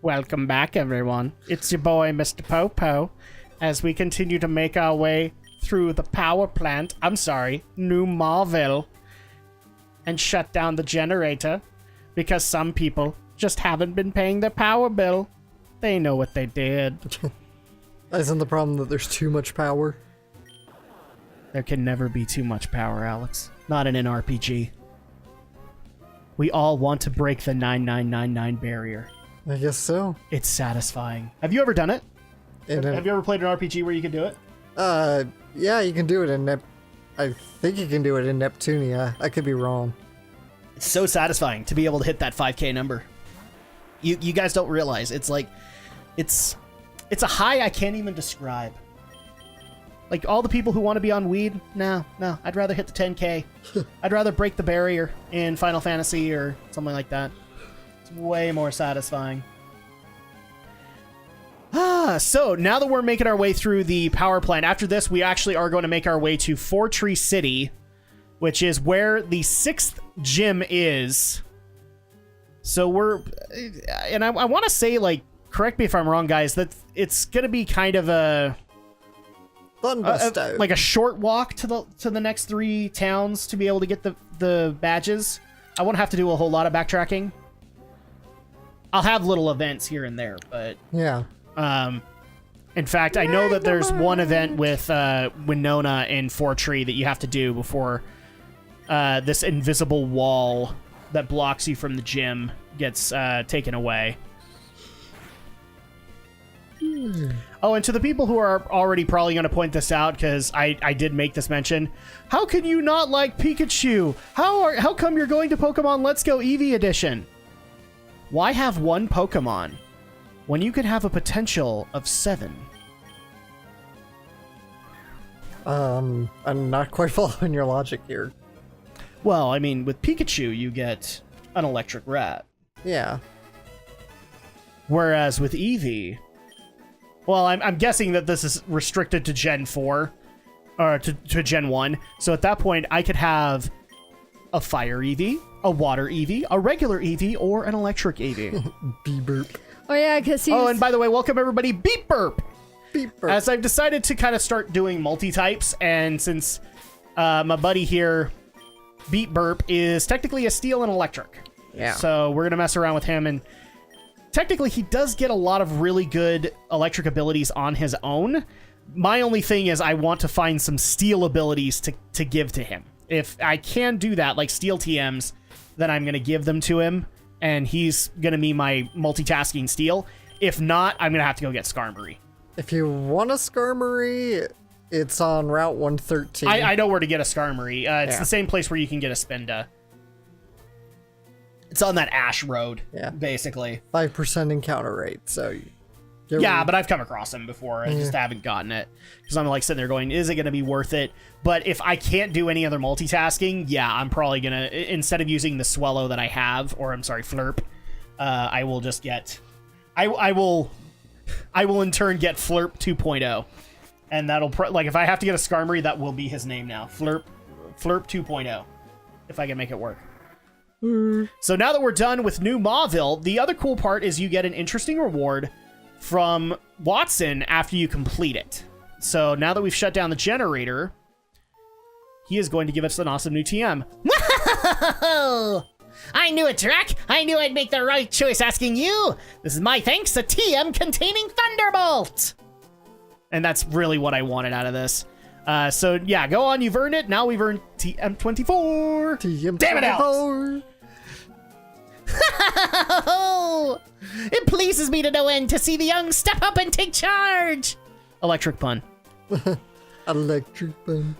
Welcome back, everyone. It's your boy, Mr. Popo, as we continue to make our way through the power plant, New Mauville, and shut down the generator, because some people just haven't been paying their power bill. They know what they did. Isn't the problem that there's too much power? There can never be too much power, Alex. Not in an RPG. We all want to break the 9999 barrier. I guess so. It's satisfying. Have you ever done it? Have you ever played an RPG where you could do it? Yeah, you can do it in I think you can do it in Neptunia. I could be wrong. It's so satisfying to be able to hit that 5K number. You guys don't realize it's like it's a high I can't even describe. Like all the people who want to be on weed, no, I'd rather hit the 10K. I'd rather break the barrier in Final Fantasy or something like that. It's way more satisfying. So now that we're making our way through the power plant, after this we actually are going to make our way to Fortree City, which is where the 6th gym is. So I want to say, like, correct me if I'm wrong, guys, that it's going to be kind of like a short walk to the next 3 towns to be able to get the badges. I won't have to do a whole lot of backtracking. I'll have little events here and there, but yeah. In fact, I know that there's one event with Winona and Fortree that you have to do before this invisible wall that blocks you from the gym gets taken away. Oh, and to the people who are already probably going to point this out, because I did make this mention, how can you not like Pikachu? How come you're going to Pokemon Let's Go Eevee Edition? Why have 1 Pokemon when you could have a potential of 7? I'm not quite following your logic here. Well, I mean, with Pikachu, you get an electric rat. Yeah. Whereas with Eevee, well, I'm guessing that this is restricted to Gen 4, or to Gen 1. So at that point, I could have a fire Eevee, a water Eevee, a regular Eevee, or an electric Eevee. Beep burp. Oh, yeah, because he's... Oh, and by the way, welcome everybody, Beep Burp! Beep burp. As I've decided to kind of start doing multi-types, and since my buddy here, Beep Burp, is technically a steel and electric. Yeah. So we're going to mess around with him, and technically he does get a lot of really good electric abilities on his own. My only thing is I want to find some steel abilities to give to him. If I can do that, like steel TMs, then I'm going to give them to him, and he's going to be my multitasking steel. If not, I'm going to have to go get Skarmory. If you want a Skarmory, it's on Route 113. I know where to get a Skarmory. It's the same place where you can get a Spinda. It's on that Ash Road, basically. 5% encounter rate, so... Yeah, but I've come across him before. I just haven't gotten it. Because I'm like sitting there going, is it going to be worth it? But if I can't do any other multitasking, yeah, I'm probably going to, instead of using the Swellow that I have, or I'm sorry, Flurp, I will just get... I will in turn get Flurp 2.0. And that'll, like, if I have to get a Skarmory, that will be his name now. Flurp 2.0. If I can make it work. So now that we're done with New Mauville, the other cool part is you get an interesting reward from Wattson after you complete it. So now that we've shut down the generator, he is going to give us an awesome new TM. I knew it, Drak! I knew I'd make the right choice asking you! This is my thanks to TM containing Thunderbolt! And that's really what I wanted out of this. So yeah, go on, you've earned it. Now we've earned TM24! TM24! Damn it, Alex! It pleases me to no end to see the young step up and take charge! Electric pun. Electric pun.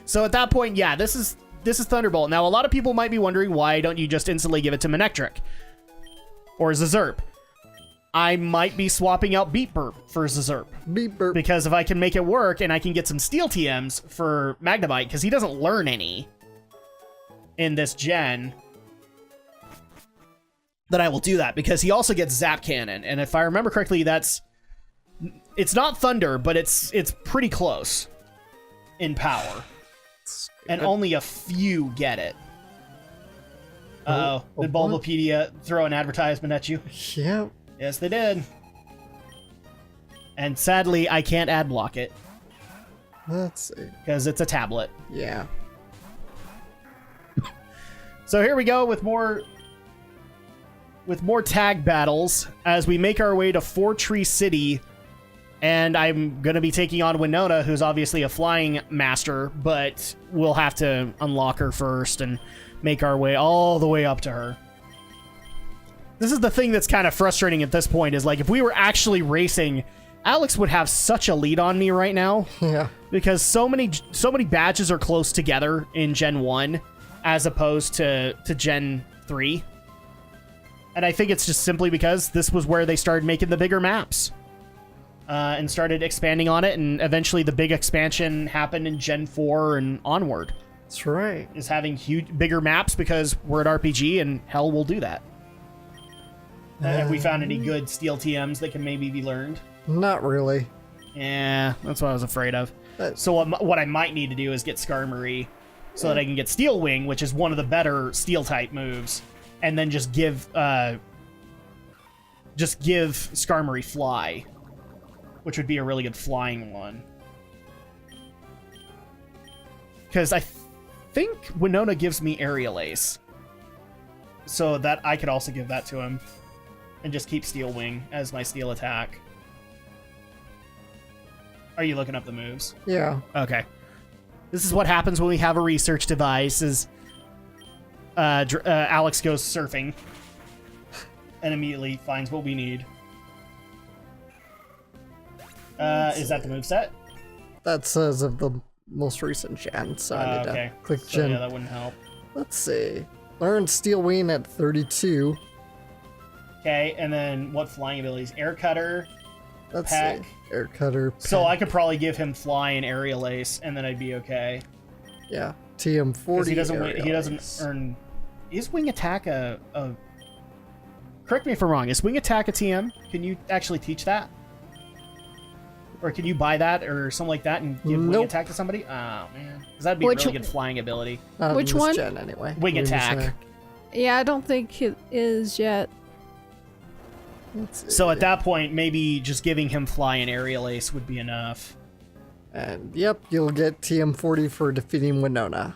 So at that point, yeah, this is Thunderbolt. Now, a lot of people might be wondering, why don't you just instantly give it to Manectric? Or Zazurp? I might be swapping out Beep Burp for Zazurp. Beep burp. Because if I can make it work and I can get some Steel TMs for Magnemite, because he doesn't learn any in this gen, then I will do that, because he also gets Zap Cannon. And if I remember correctly, it's not Thunder, but it's pretty close in power. And only a few get it. Uh-oh. Did Bulbapedia throw an advertisement at you? Yeah. Yes, they did. And sadly, I can't ad block it. Let's see. Because it's a tablet. Yeah. So here we go with more tag battles as we make our way to Fortree City. And I'm going to be taking on Winona, who's obviously a flying master, but we'll have to unlock her first and make our way all the way up to her. This is the thing that's kind of frustrating at this point, is like if we were actually racing, Alex would have such a lead on me right now. Yeah. Because so many badges are close together in Gen 1 as opposed to Gen 3. And I think it's just simply because this was where they started making the bigger maps. And started expanding on it, and eventually the big expansion happened in Gen 4 and onward. That's right. Is having bigger maps because we're at RPG, and hell, we'll do that. Have we found any good steel TMs that can maybe be learned? Not really. Yeah, that's what I was afraid of. So what I might need to do is get Skarmory so that I can get Steel Wing, which is one of the better Steel-type moves, and then just give Skarmory Fly, which would be a really good flying one. Because I think Winona gives me Aerial Ace, so that I could also give that to him, and just keep Steel Wing as my steel attack. Are you looking up the moves? Yeah. Okay. This is what happens when we have a research device, is Alex goes surfing and immediately finds what we need. Is that the moveset? That says of the most recent gen, so I need to click gen. Yeah, that wouldn't help. Let's see. Learn Steel Wing at 32. Okay, and then what flying abilities? Air Cutter, Let's Peck. see. Air Cutter, Peck. So I could probably give him Fly and Aerial Ace, and then I'd be okay. Yeah, TM40. He doesn't earn. Is Wing Attack a? Correct me if I'm wrong. Is Wing Attack a TM? Can you actually teach that? Or can you buy that or something like that and give Wing Attack to somebody? Oh, man. Because that'd be a really good flying ability. Not Which in this one? gen, anyway. Wing Attack. Yeah, I don't think it is yet. So at that point, maybe just giving him Fly and Aerial Ace would be enough. And yep, you'll get TM40 for defeating Winona.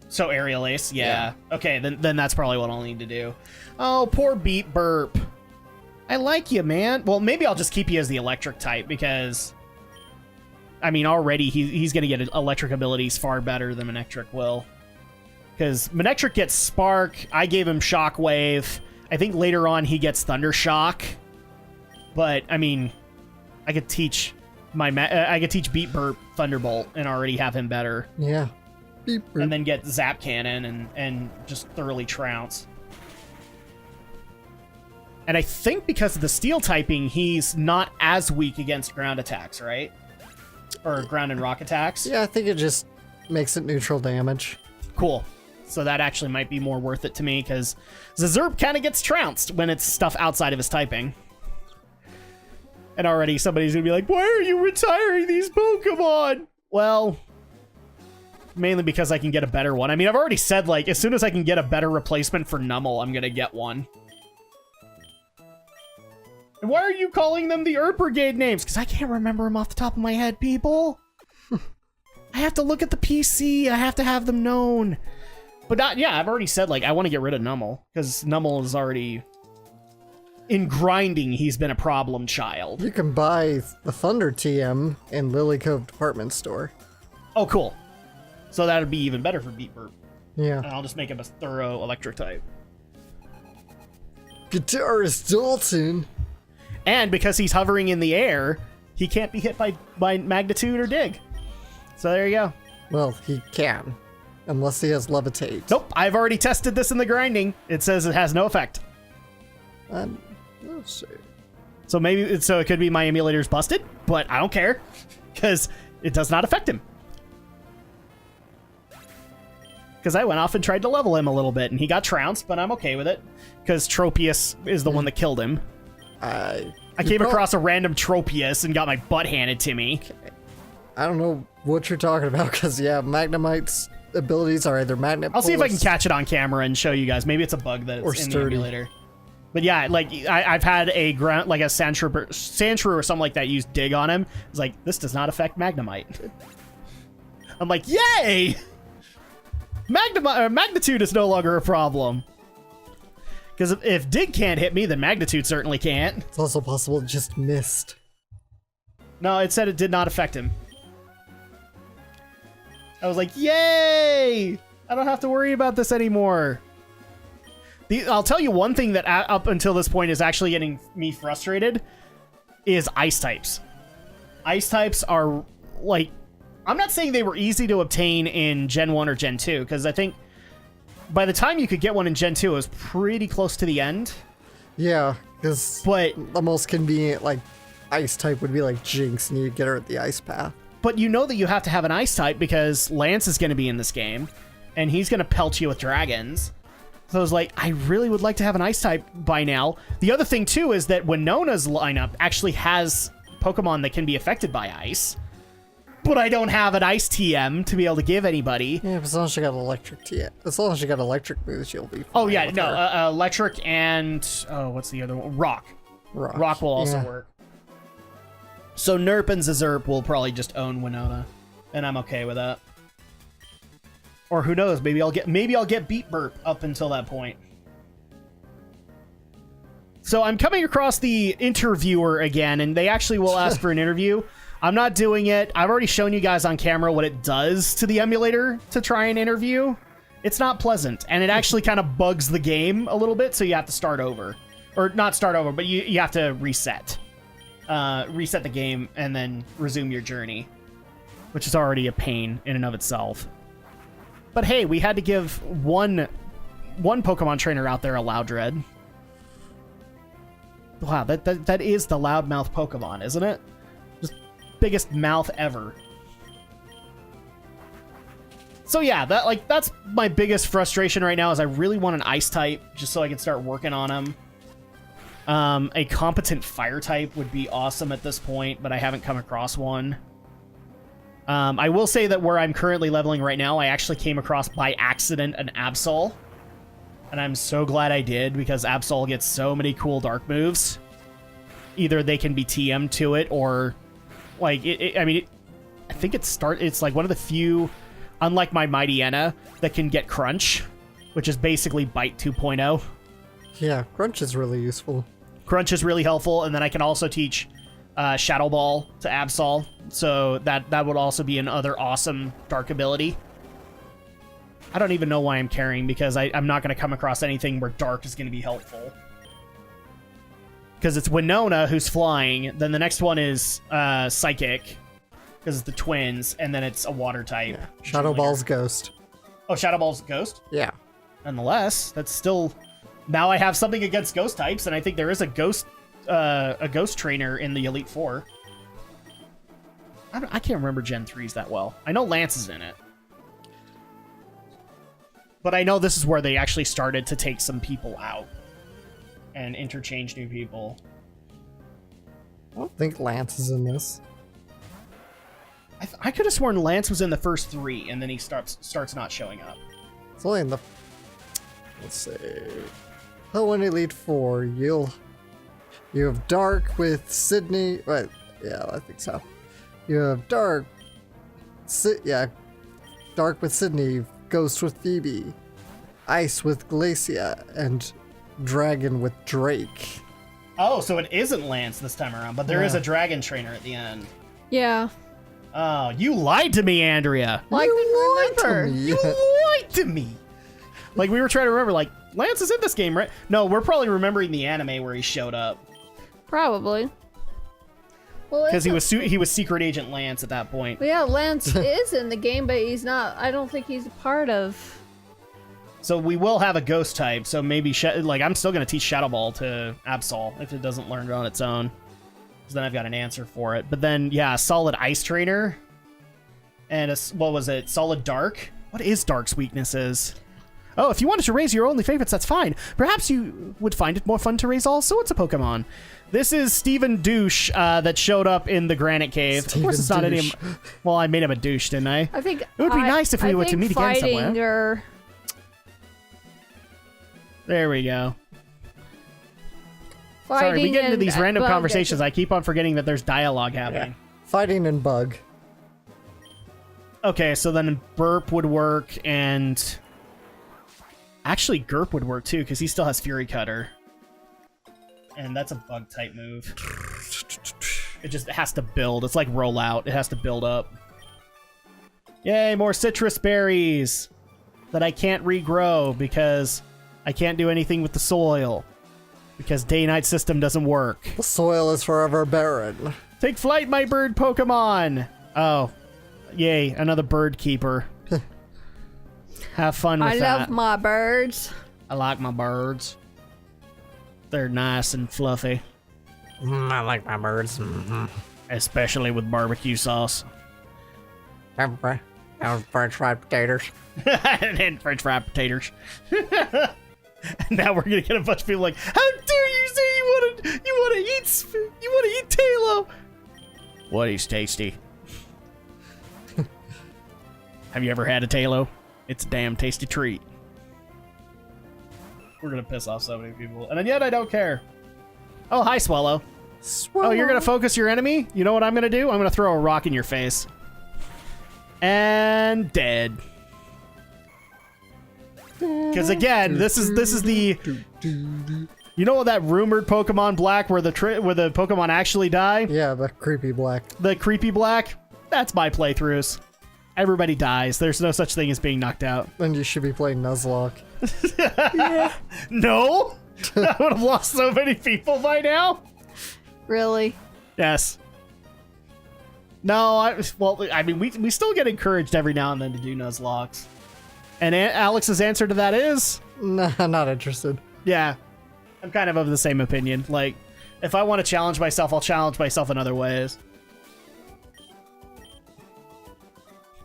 So Aerial Ace, yeah. Okay, then that's probably what I'll need to do. Oh, poor Beat Burp. I like you, man. Well, maybe I'll just keep you as the electric type because, I mean, already he's going to get electric abilities far better than Manectric will. Because Manectric gets Spark. I gave him Shockwave. I think later on he gets Thunder Shock. But, I mean, I could teach Beat Burp Thunderbolt and already have him better. Yeah. Beep, burp. And then get Zap Cannon and just thoroughly trounce. And I think because of the steel typing, he's not as weak against ground attacks, right? Or ground and rock attacks. Yeah, I think it just makes it neutral damage. Cool. So that actually might be more worth it to me, because Zerb kind of gets trounced when it's stuff outside of his typing. And already somebody's going to be like, why are you retiring these Pokemon? Well, mainly because I can get a better one. I mean, I've already said, like, as soon as I can get a better replacement for Numel, I'm going to get one. And why are you calling them the Earth Brigade names? Because I can't remember them off the top of my head, people. I have to look at the PC. I have to have them known. But yeah, I've already said, like, I want to get rid of Numel. Because Numel is already... in grinding, he's been a problem child. You can buy the Thunder TM in Lily Cove Department Store. Oh, cool. So that'd be even better for Beat Burp. Yeah. And I'll just make him a thorough electric type. Guitarist Dalton. And because he's hovering in the air, he can't be hit by Magnitude or Dig. So there you go. Well, he can. Unless he has Levitate. Nope, I've already tested this in the grinding. It says it has no effect. Let's see. So it could be my emulator's busted, but I don't care. Because it does not affect him. Because I went off and tried to level him a little bit, and he got trounced, but I'm okay with it. Because Tropius is the one that killed him. I came across a random Tropius and got my butt handed to me. I don't know what you're talking about, because, yeah, Magnemite's abilities are either Magnet I'll see if I can catch it on camera and show you guys. Maybe it's a bug that's in the emulator. But yeah, like I've had a ground like a Sandshrew or something like that use dig on him. It's like, this does not affect Magnemite. I'm like, yay! Magnitude is no longer a problem. Because if dig can't hit me, then magnitude certainly can't. It's also possible it just missed. No, it said it did not affect him. I was like, yay! I don't have to worry about this anymore. I'll tell you one thing that up until this point is actually getting me frustrated is ice types. Ice types are, like, I'm not saying they were easy to obtain in Gen 1 or Gen 2, because I think by the time you could get one in Gen 2, it was pretty close to the end. Yeah, because the most convenient, like, ice type would be like Jinx, and you'd get her at the ice path. But you know that you have to have an ice type because Lance is going to be in this game, and he's going to pelt you with dragons. So I was like, I really would like to have an ice type by now. The other thing, too, is that Winona's lineup actually has Pokemon that can be affected by ice. But I don't have an ice TM to be able to give anybody. Yeah, but as long as you got electric TM. As long as you got electric moves, you'll be fine. Oh, yeah, no, electric and... Oh, what's the other one? Rock. Rock will also work. So Nerp and Zerp will probably just own Winona. And I'm okay with that. Or who knows, maybe I'll get Beat Burp up until that point. So I'm coming across the interviewer again, and they actually will ask for an interview. I'm not doing it. I've already shown you guys on camera what it does to the emulator to try and interview. It's not pleasant, and it actually kind of bugs the game a little bit, so you have to start over. Or not start over, but you have to reset. Reset the game, and then resume your journey. Which is already a pain in and of itself. But hey, we had to give one Pokemon trainer out there a Loudred. Wow, that is the loudmouth Pokemon, isn't it? Just biggest mouth ever. So yeah, that's my biggest frustration right now is I really want an ice type just so I can start working on him. A competent fire type would be awesome at this point, but I haven't come across one. I will say that where I'm currently leveling right now, I actually came across by accident an Absol. And I'm so glad I did, because Absol gets so many cool dark moves. Either they can be TM'd to it, or... Like, I think it's like one of the few, unlike my Mightyena, that can get Crunch, which is basically Bite 2.0. Yeah, Crunch is really useful. Crunch is really helpful, and then I can also teach Shadow Ball to Absol, so that would also be another awesome dark ability. I don't even know why I'm carrying, because I'm not going to come across anything where dark is going to be helpful. Because it's Winona who's flying, then the next one is Psychic, because it's the twins, and then it's a water type. Yeah. Shadow Ball's Ghost. Oh, Shadow Ball's Ghost? Yeah. Nonetheless, that's still... Now I have something against ghost types, and I think there is a ghost trainer in the Elite Four. I can't remember Gen 3s that well. I know Lance is in it. But I know this is where they actually started to take some people out and interchange new people. I don't think Lance is in this. I could have sworn Lance was in the first 3, and then he starts not showing up. It's only in the... Let's see... Oh, in Elite 4, you have Dark with Sydney... Right, yeah, I think so. You have Dark... Dark with Sydney, Ghost with Phoebe, Ice with Glacia, and Dragon with Drake. Oh, so it isn't Lance this time around, but there is a dragon trainer at the end. Yeah. Oh, you lied to me, Andrea. Well, I couldn't remember. You lied to me. Like, we were trying to remember, like, Lance is in this game, right? No, we're probably remembering the anime where he showed up. Probably. Because he was Secret Agent Lance at that point. Well, yeah, Lance is in the game, but he's not. I don't think he's a part of. So we will have a ghost type. So maybe I'm still gonna teach Shadow Ball to Absol if it doesn't learn it on its own. Because then I've got an answer for it. But then yeah, a solid Ice trainer, and what was it? Solid Dark. What is Dark's weaknesses? Oh, if you wanted to raise your only favorites, that's fine. Perhaps you would find it more fun to raise all sorts of Pokemon. This is Steven Douche that showed up in the Granite Cave. Of course, it's not any. Well, I made him a douche, didn't I? I think it would be nice if we were to meet again somewhere. Or... There we go. Sorry, we get into and these random bug. conversations. I keep on forgetting that there's dialogue happening. Fighting and bug. Okay, so then burp would work, and actually Gurp would work too, because he still has Fury Cutter. And that's a bug type move. It just has to build. It's like rollout. It has to build up. Yay, more citrus berries that I can't regrow because I can't do anything with the soil. Because day-night system doesn't work. The soil is forever barren. Take flight, my bird Pokemon! Oh. Yay, another bird keeper. Have fun with that. I love my birds. I like my birds. They're nice and fluffy. I like my birds. Especially with barbecue sauce. French fried potatoes. And French fried potatoes. And now we're gonna get a bunch of people like, how dare you say you wanna eat Talo? What is tasty? Have you ever had a Talo? It's a damn tasty treat. We're gonna piss off so many people, and yet I don't care. Oh, hi, Swallow. Oh, you're gonna focus your enemy? You know what I'm gonna do? I'm gonna throw a rock in your face. And dead. Because again, this is the, you know that rumored Pokemon Black where the Pokemon actually die? Yeah, the creepy black. The creepy black? That's my playthroughs. Everybody dies. There's no such thing as being knocked out. Then you should be playing Nuzlocke. No? I would have lost so many people by now. Really? Yes. No, I mean, we still get encouraged every now and then to do Nuzlocks. And Alex's answer to that is? Nah, not interested. Yeah. I'm kind of the same opinion. Like, if I want to challenge myself, I'll challenge myself in other ways.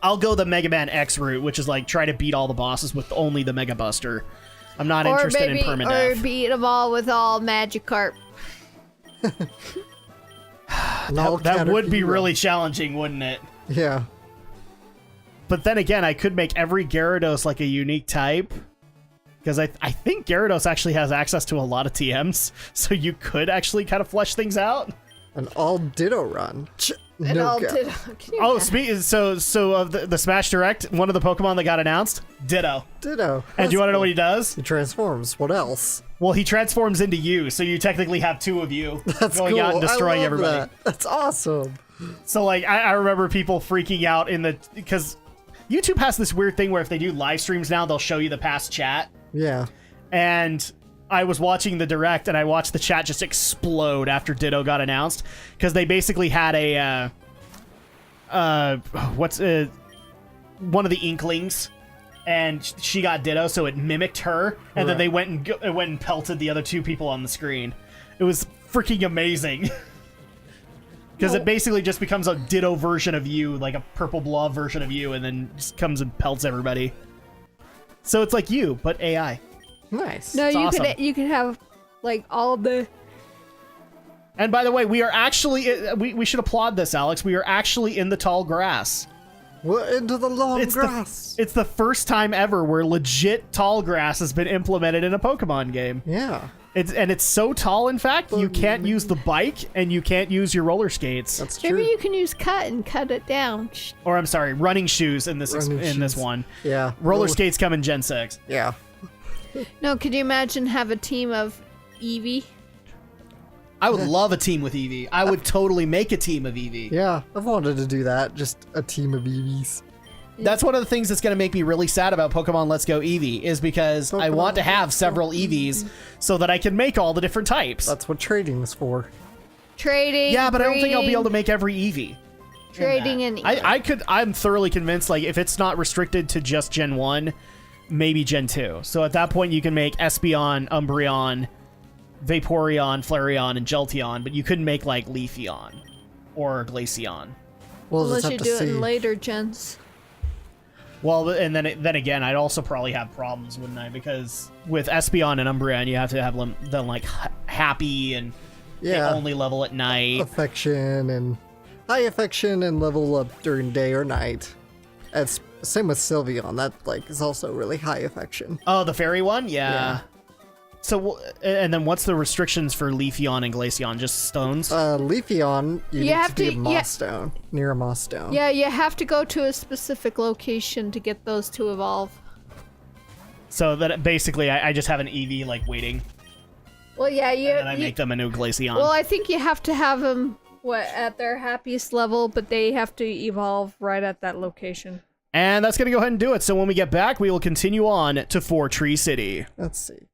I'll go the Mega Man X route, which is like try to beat all the bosses with only the Mega Buster. I'm not interested in permadeath. Or beat them all with all Magikarp. That would be really challenging, wouldn't it? Yeah. But then again, I could make every Gyarados like a unique type. Because I think Gyarados actually has access to a lot of TMs. So you could actually kind of flesh things out. An all Ditto run. And No all go. Ditto. Oh, so of the Smash Direct, one of the Pokemon that got announced, Ditto. Ditto. And do you want to know what he does? He transforms. What else? Well, he transforms into you, so you technically have two of you That's going cool. out and destroying I love everybody. That. That's awesome. So, like, I remember people freaking out because YouTube has this weird thing where if they do live streams now, they'll show you the past chat. Yeah. And I was watching the Direct, and I watched the chat just explode after Ditto got announced, because they basically had one of the Inklings, and she got Ditto, so it mimicked her, and then they went and pelted the other two people on the screen. It was freaking amazing. Because it basically just becomes a Ditto version of you, like a purple blob version of you, and then just comes and pelts everybody. So it's like you, but AI. Nice. No, It's awesome. you could have like all the. And by the way, we are actually we should applaud this, Alex. We are actually in the tall grass. We're into the long grass. It's the first time ever where legit tall grass has been implemented in a Pokemon game. Yeah. It's so tall, in fact, you can't use the bike and you can't use your roller skates. That's true. Maybe you can use cut and cut it down. Or I'm sorry, running shoes in this Running shoes. one. Yeah. Roller skates come in Gen 6. Yeah. No, could you imagine have a team of Eevee? I would love a team with Eevee. I would totally make a team of Eevee. Yeah. I've wanted to do that. Just a team of Eevees. That's one of the things that's going to make me really sad about Pokemon Let's Go Eevee, is because I want to have several Eevees so that I can make all the different types. That's what trading is for. Trading. Yeah, but I don't think I'll be able to breeding, make every Eevee. Trading and I'm thoroughly convinced, like, if it's not restricted to just Gen 1, maybe Gen 2. So at that point, you can make Espeon, Umbreon, Vaporeon, Flareon, and Jolteon, but you couldn't make, like, Leafeon or Glaceon. We'll unless just you have do to it see. in later gens. Well, and then again, I'd also probably have problems, wouldn't I? Because with Espeon and Umbreon, you have to have them like happy and they only level at night. Affection and high affection and level up during day or night. It's same with Sylveon. That like is also really high affection. Oh, the fairy one? Yeah. So, and then what's the restrictions for Leafeon and Glaceon? Just stones? Leafeon, you need have to be to- a moss stone, near a moss stone. Yeah, you have to go to a specific location to get those to evolve. So that basically, I just have an Eevee like waiting, Well, yeah, and I make them a new Glaceon. Well, I think you have to have them at their happiest level, but they have to evolve right at that location. And that's gonna go ahead and do it. So when we get back, we will continue on to Fortree City. Let's see.